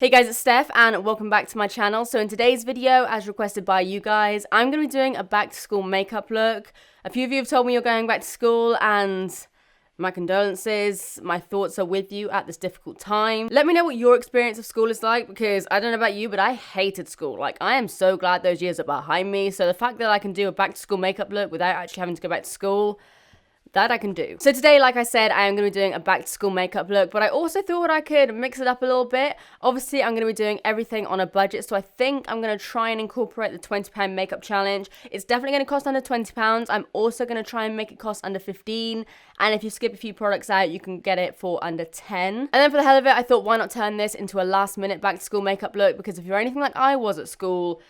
Hey guys, it's Steph and welcome back to my channel. So in today's video, as requested by you guys, I'm going to be doing a back to school makeup look. A few of you have told me you're going back to school and my condolences. My thoughts are with you at this difficult time. Let me know what your experience of school is like, because I don't know about you, but I hated school. Like, I am so glad those years are behind me. So the fact that I can do a back to school makeup look without actually having to go back to school, that I can do. So today, like I said, I am going to be doing a back to school makeup look, but I also thought I could mix it up a little bit. Obviously, I'm going to be doing everything on a budget, so I think I'm going to try and incorporate the £20 makeup challenge. It's definitely going to cost under £20. I'm also going to try and make it cost under 15, and if you skip a few products out, you can get it for under 10. And then for the hell of it, I thought, why not turn this into a last minute back to school makeup look, because if you're anything like I was at school,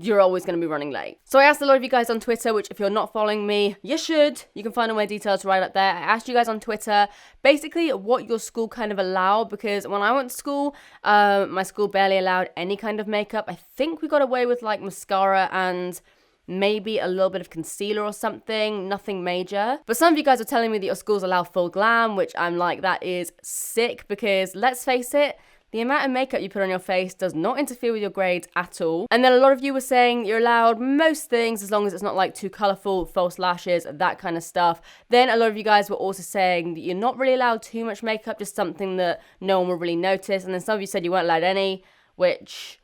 you're always going to be running late. So I asked a lot of you guys on Twitter, which if you're not following me, you should. You can find all my details right up there. I asked you guys on Twitter basically what your school kind of allowed, because when I went to school, my school barely allowed any kind of makeup. I think we got away with like mascara and maybe a little bit of concealer or something, nothing major. But some of you guys are telling me that your schools allow full glam, which I'm like, that is sick, because let's face it, the amount of makeup you put on your face does not interfere with your grades at all. And then a lot of you were saying you're allowed most things as long as it's not like too colourful, false lashes, that kind of stuff. Then a lot of you guys were also saying that you're not really allowed too much makeup, just something that no one will really notice. And then some of you said you weren't allowed any, which,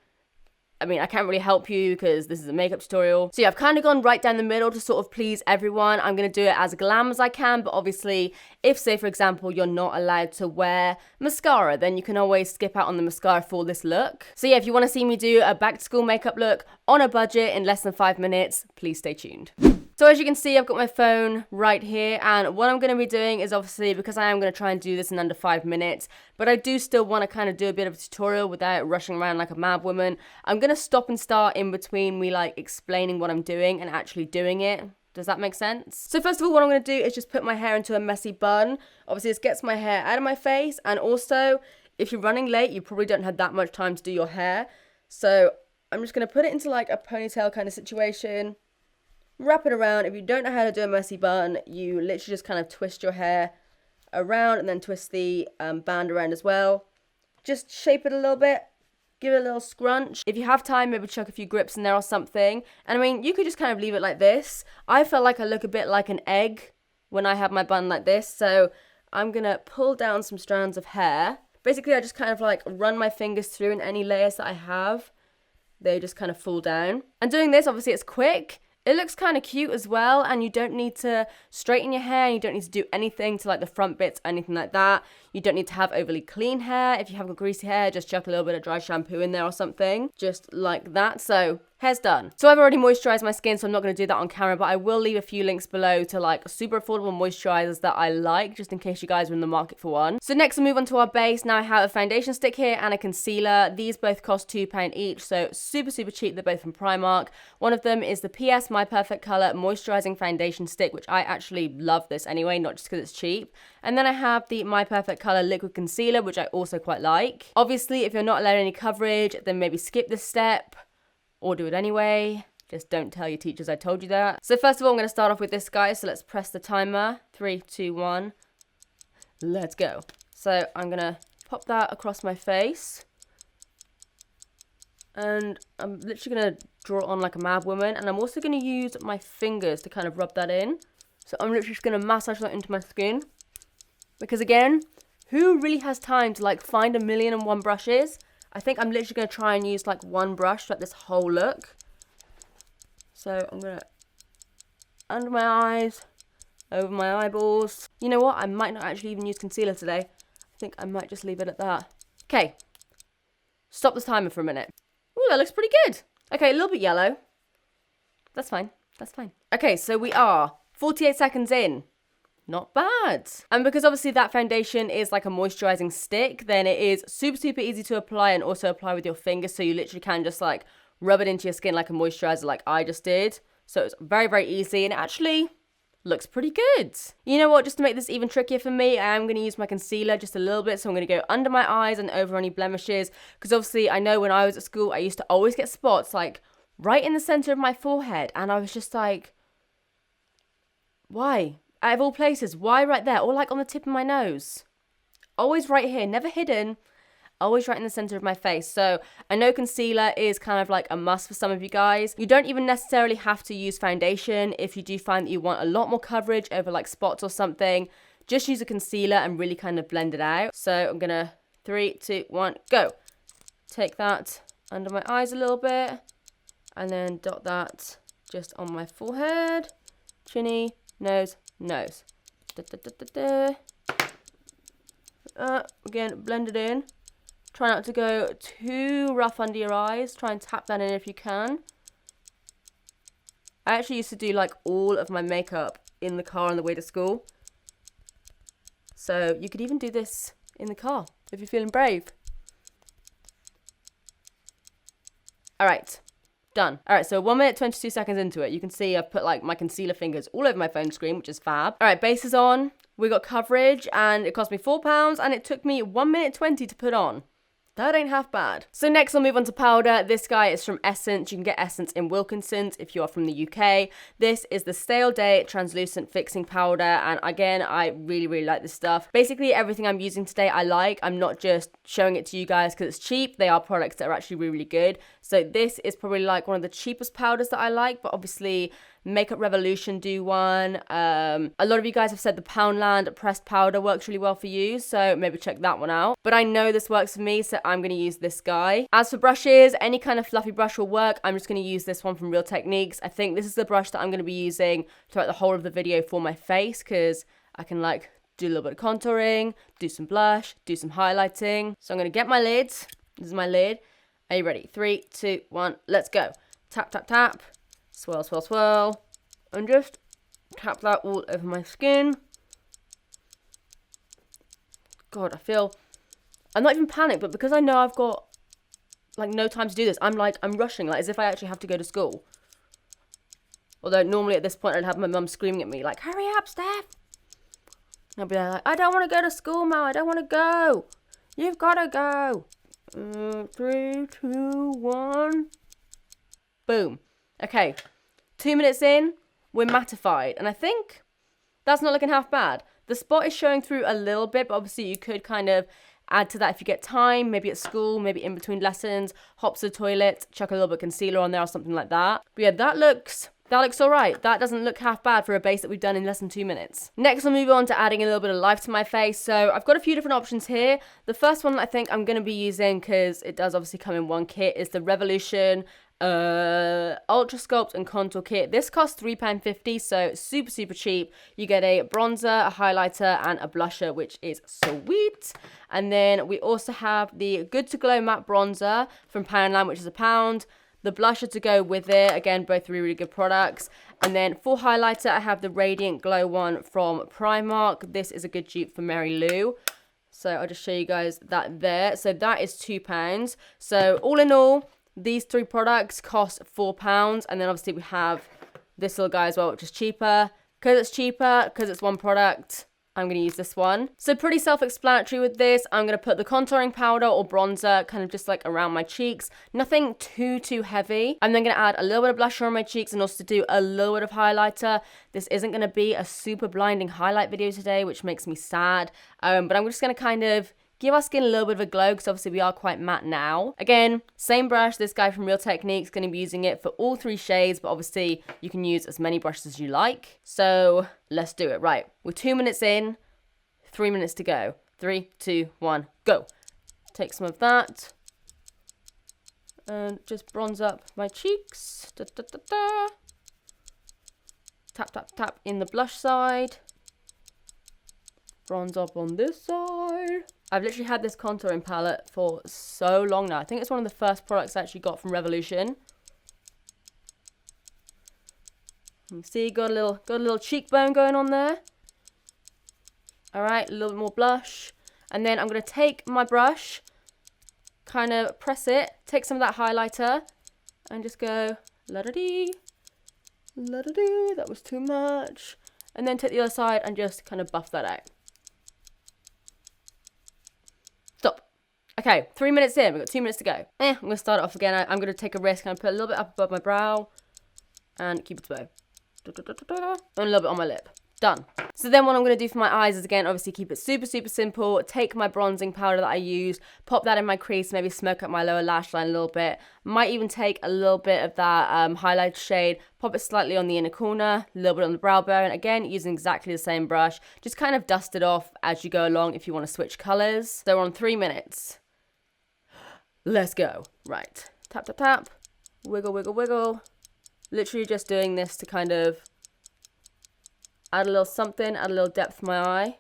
I mean, I can't really help you because this is a makeup tutorial. So yeah, I've kind of gone right down the middle to sort of please everyone. I'm going to do it as glam as I can, but obviously if, say for example, you're not allowed to wear mascara, then you can always skip out on the mascara for this look. So yeah, if you want to see me do a back to school makeup look on a budget in less than 5 minutes, please stay tuned. So as you can see, I've got my phone right here, and what I'm going to be doing is obviously, because I am going to try and do this in under 5 minutes, but I do still want to kind of do a bit of a tutorial without rushing around like a mad woman. I'm going to stop and start in between me like explaining what I'm doing and actually doing it. Does that make sense? So first of all, what I'm going to do is just put my hair into a messy bun. Obviously, this gets my hair out of my face, and also, if you're running late, you probably don't have that much time to do your hair. So I'm just going to put it into like a ponytail kind of situation. Wrap it around. If you don't know how to do a messy bun, you literally just kind of twist your hair around and then twist the band around as well. Just shape it a little bit, give it a little scrunch. If you have time, maybe chuck a few grips in there or something. And I mean, you could just kind of leave it like this. I felt like I look a bit like an egg when I have my bun like this, so I'm gonna pull down some strands of hair. Basically, I just kind of like run my fingers through, and any layers that I have, they just kind of fall down. And doing this, obviously it's quick. It looks kind of cute as well, and you don't need to straighten your hair, and you don't need to do anything to like the front bits, anything like that. You don't need to have overly clean hair. If you have got greasy hair, just chuck a little bit of dry shampoo in there or something, just like that. So hair's done. So I've already moisturized my skin, so I'm not going to do that on camera, but I will leave a few links below to like super affordable moisturizers that I like, just in case you guys are in the market for one. So next we'll move on to our base. Now I have a foundation stick here and a concealer. These both cost £2 each, so super cheap. They're both from Primark. One of them is the PS My Perfect Color moisturizing foundation stick, which I actually love this anyway, not just because it's cheap. And then I have the My Perfect Color liquid concealer, which I also quite like. Obviously, if you're not allowed any coverage, then maybe skip this step, or do it anyway. Just don't tell your teachers I told you that. So first of all, I'm going to start off with this guy. So let's press the timer. 3, 2, 1. Let's go. So I'm going to pop that across my face. And I'm literally going to draw it on like a mad woman. And I'm also going to use my fingers to kind of rub that in. So I'm literally just going to massage that into my skin. Because again, who really has time to like find 1,000,001 brushes? I think I'm literally going to try and use like one brush throughout this whole look. So I'm going to, under my eyes, over my eyeballs. You know what? I might not actually even use concealer today. I think I might just leave it at that. Okay. Stop the timer for a minute. Ooh, that looks pretty good. Okay, a little bit yellow. That's fine. That's fine. Okay, so we are 48 seconds in. Not bad. And because obviously that foundation is like a moisturizing stick, then it is super easy to apply, and also apply with your fingers. So you literally can just like rub it into your skin like a moisturizer like I just did. So it's very easy, and it actually looks pretty good. You know what, just to make this even trickier for me, I am going to use my concealer just a little bit. So I'm going to go under my eyes and over any blemishes, because obviously I know when I was at school I used to always get spots like right in the center of my forehead, and I was just like, why? Out of all places, why right there? Or like on the tip of my nose. Always right here, never hidden. always right in the center of my face. So I know concealer is kind of like a must for some of you guys. You don't even necessarily have to use foundation if you do find that you want a lot more coverage over like spots or something. Just use a concealer and really kind of blend it out. So I'm gonna 3, 2, 1, go. Take that under my eyes a little bit and then dot that just on my forehead, chinny, nose, nose. Da, da, da, da, da. Again, blend it in. Try not to go too rough under your eyes. Try and tap that in if you can. I actually used to do like all of my makeup in the car on the way to school. So you could even do this in the car if you're feeling brave. All right, done. All right, so 1 minute, 22 seconds into it. You can see I've put like my concealer fingers all over my phone screen, which is fab. All right, base is on. We got coverage and it cost me £4 and it took me 1 minute 20 to put on. That ain't half bad. So next I'll move on to powder. This guy is from Essence. You can get Essence in Wilkinson's if you are from the UK. This is the Stale Day Translucent Fixing Powder. And again, I really, really like this stuff. Basically, everything I'm using today I like. I'm not just showing it to you guys because it's cheap. They are products that are actually really, really good. So this is probably like one of the cheapest powders that I like. But obviously, Makeup Revolution do one. A lot of you guys have said the Poundland pressed powder works really well for you, so maybe check that one out. But I know this works for me, so I'm going to use this guy. As for brushes, any kind of fluffy brush will work. I'm just going to use this one from Real Techniques. I think this is the brush that I'm going to be using throughout the whole of the video for my face, because I can like do a little bit of contouring, do some blush, do some highlighting. So I'm going to get my lid. This is my lid. Are you ready? 3, 2, 1, let's go. Tap, tap, tap. Swirl, swirl, swirl, and just tap that all over my skin. God, I'm not even panicked, but because I know I've got like no time to do this, I'm rushing, like as if I actually have to go to school. Although normally at this point I'd have my mum screaming at me like, hurry up, Steph. And I'll be like, I don't want to go to school, Mum, I don't want to go. You've got to go. 3, 2, 1. Boom. Okay, 2 minutes in, we're mattified. And I think that's not looking half bad. The spot is showing through a little bit, but obviously you could kind of add to that if you get time, maybe at school, maybe in between lessons, hop to the toilet, chuck a little bit of concealer on there or something like that. But yeah, that looks all right. That doesn't look half bad for a base that we've done in less than 2 minutes. Next, I'll move on to adding a little bit of life to my face. So I've got a few different options here. The first one I think I'm going to be using, because it does obviously come in one kit, is the Revolution Ultra Sculpt and Contour Kit. This costs £3.50, so super, super cheap. You get a bronzer, a highlighter, and a blusher, which is sweet. And then we also have the Good to Glow Matte Bronzer from Poundland, which is £1. The blusher to go with it. Again, both really, really good products. And then for highlighter, I have the Radiant Glow one from Primark. This is a good dupe for Mary Lou. So I'll just show you guys that there. So that is £2. So all in all, these 3 products cost £4, and then obviously we have this little guy as well, which is cheaper. Because it's cheaper, because it's one product, I'm going to use this one. So pretty self-explanatory with this. I'm going to put the contouring powder or bronzer kind of just like around my cheeks. Nothing too heavy. I'm then going to add a little bit of blusher on my cheeks and also do a little bit of highlighter. This isn't going to be a super blinding highlight video today, which makes me sad. But I'm just going to kind of give our skin a little bit of a glow, because obviously we are quite matte now. Again, same brush, this guy from Real Techniques, going to be using it for all 3 shades, but obviously you can use as many brushes as you like. So let's do it. Right, we're 2 minutes in, 3 minutes to go. 3, 2, 1, go. Take some of that and just bronze up my cheeks. Da, da, da, da. Tap, tap, tap in the blush side. Bronze up on this side. I've literally had this contouring palette for so long now. I think it's one of the first products I actually got from Revolution. You see, got a little cheekbone going on there. All right, a little bit more blush. And then I'm going to take my brush, kind of press it, take some of that highlighter, and just go la-da-dee, la-da-dee. That was too much. And then take the other side and just kind of buff that out. Stop. Okay, 3 minutes in. We've got 2 minutes to go. I'm going to start it off again. I'm going to take a risk and put a little bit up above my brow and keep it to bow. And a little bit on my lip. Done. So then what I'm going to do for my eyes is, again, obviously keep it super, super simple. Take my bronzing powder that I use, pop that in my crease, maybe smoke up my lower lash line a little bit. Might even take a little bit of that highlight shade, pop it slightly on the inner corner, a little bit on the brow bone. Again, using exactly the same brush. Just kind of dust it off as you go along if you want to switch colours. So we're on 3 minutes. Let's go. Right. Tap, tap, tap. Wiggle, wiggle, wiggle. Literally just doing this to kind of add a little something, add a little depth to my eye.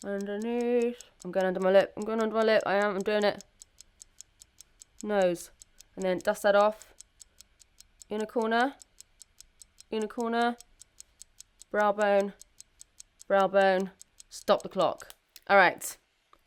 Underneath. I'm going under my lip. I'm going under my lip. I'm doing it. Nose. And then dust that off. Inner corner. Inner corner. Brow bone. Brow bone. Stop the clock. All right.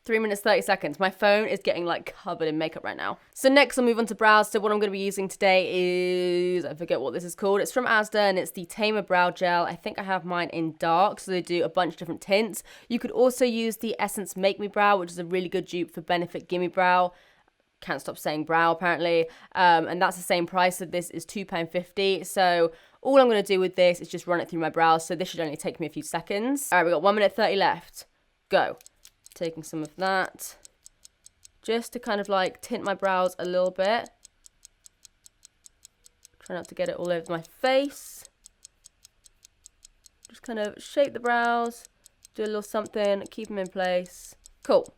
3 minutes, 30 seconds. My phone is getting like covered in makeup right now. So next I'll move on to brows. So what I'm going to be using today is, I forget what this is called. It's from Asda and it's the Tamer Brow Gel. I think I have mine in dark, so they do a bunch of different tints. You could also use the Essence Make Me Brow, which is a really good dupe for Benefit Gimme Brow. Can't stop saying brow apparently. And that's the same price. So this is £2.50. So all I'm going to do with this is just run it through my brows. So this should only take me a few seconds. All right, we've got 1 minute 30 left. Go. Taking some of that just to kind of like tint my brows a little bit. Try not to get it all over my face. Just kind of shape the brows, do a little something, keep them in place. Cool.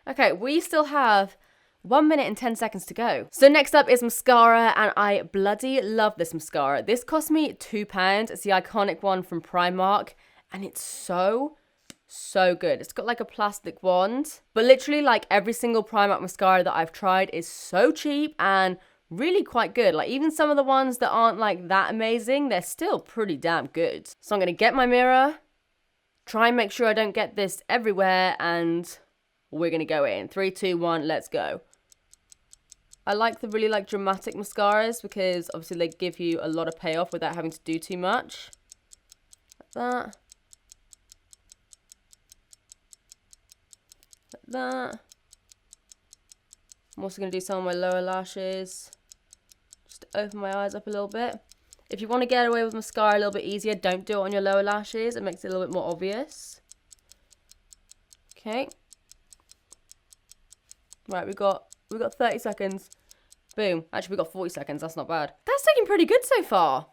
Okay, we still have 1 minute and 10 seconds to go. So next up is mascara, and I bloody love this mascara. This cost me £2. It's the Eyeconic one from Primark, and it's so good. It's got like a plastic wand, but literally like every single Primark mascara that I've tried is so cheap and really quite good. Like even some of the ones that aren't like that amazing, they're still pretty damn good. So I'm gonna get my mirror, try and make sure I don't get this everywhere, and we're gonna go in. 3, 2, 1, let's go. I like the really like dramatic mascaras because obviously they give you a lot of payoff without having to do too much. Like that. That. I'm also going to do some of my lower lashes, just to open my eyes up a little bit. If you want to get away with mascara a little bit easier, don't do it on your lower lashes. It makes it a little bit more obvious. Okay. Right, we got 30 seconds. Boom. Actually, we got 40 seconds. That's not bad. That's looking pretty good so far.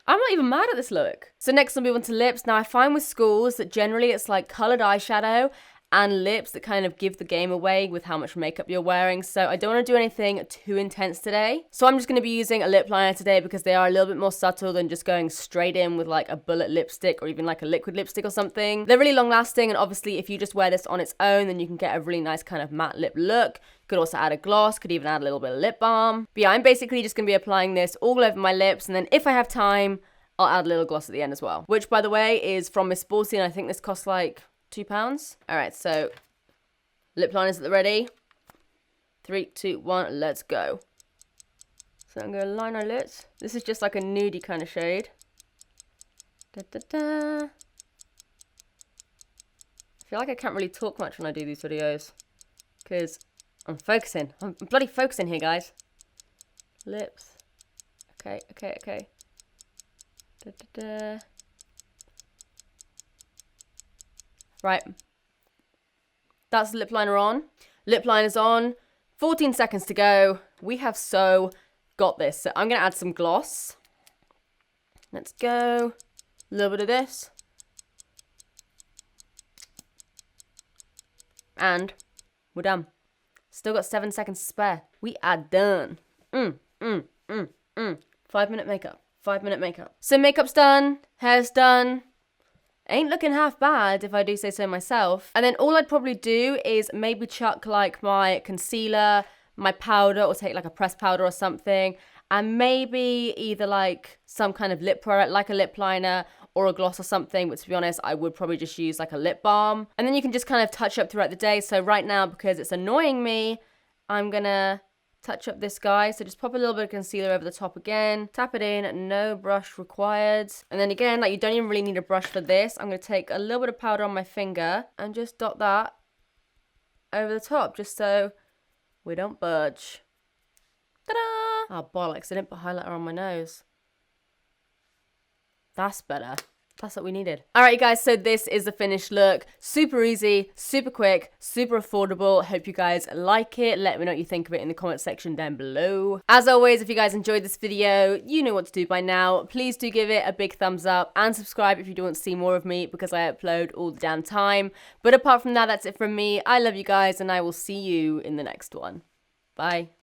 I'm not even mad at this look. So next I'll move on to lips. Now I find with schools that generally it's like coloured eyeshadow and lips that kind of give the game away with how much makeup you're wearing. So I don't want to do anything too intense today. So I'm just going to be using a lip liner today because they are a little bit more subtle than just going straight in with like a bullet lipstick or even like a liquid lipstick or something. They're really long lasting, and obviously if you just wear this on its own, then you can get a really nice kind of matte lip look. Could also add a gloss, could even add a little bit of lip balm. But yeah, I'm basically just going to be applying this all over my lips, and then if I have time, I'll add a little gloss at the end as well. Which, by the way, is from Miss Sporty, and I think this costs like £2. All right, so lip liners at the ready. 3, 2, 1, let's go. So I'm going to line our lips. This is just like a nudie kind of shade. Da, da, da. I feel like I can't really talk much when I do these videos because I'm focusing. I'm bloody focusing here, guys. Lips. Okay. Da, da, da. Right. That's the lip liner on. Lip liner's on. 14 seconds to go. We have so got this. So I'm going to add some gloss. Let's go. A little bit of this. And we're done. Still got 7 seconds to spare. We are done. 5 minute makeup. 5 minute makeup. So makeup's done. Hair's done. Ain't looking half bad if I do say so myself. And then all I'd probably do is maybe chuck like my concealer, my powder, or take like a pressed powder or something, and maybe either like some kind of lip product like a lip liner or a gloss or something. But to be honest, I would probably just use like a lip balm, and then you can just kind of touch up throughout the day. So right now, because it's annoying me, I'm gonna touch up this guy. So just pop a little bit of concealer over the top again, tap it in, no brush required. And then again, like you don't even really need a brush for this. I'm going to take a little bit of powder on my finger and just dot that over the top, just so we don't budge. Ta-da! Oh, bollocks, I didn't put highlighter on my nose. That's better. That's what we needed. All right, guys, so this is the finished look. Super easy, super quick, super affordable. Hope you guys like it. Let me know what you think of it in the comment section down below. As always, if you guys enjoyed this video, you know what to do by now. Please do give it a big thumbs up and subscribe if you do want to see more of me, because I upload all the damn time. But apart from that, that's it from me. I love you guys, and I will see you in the next one. Bye.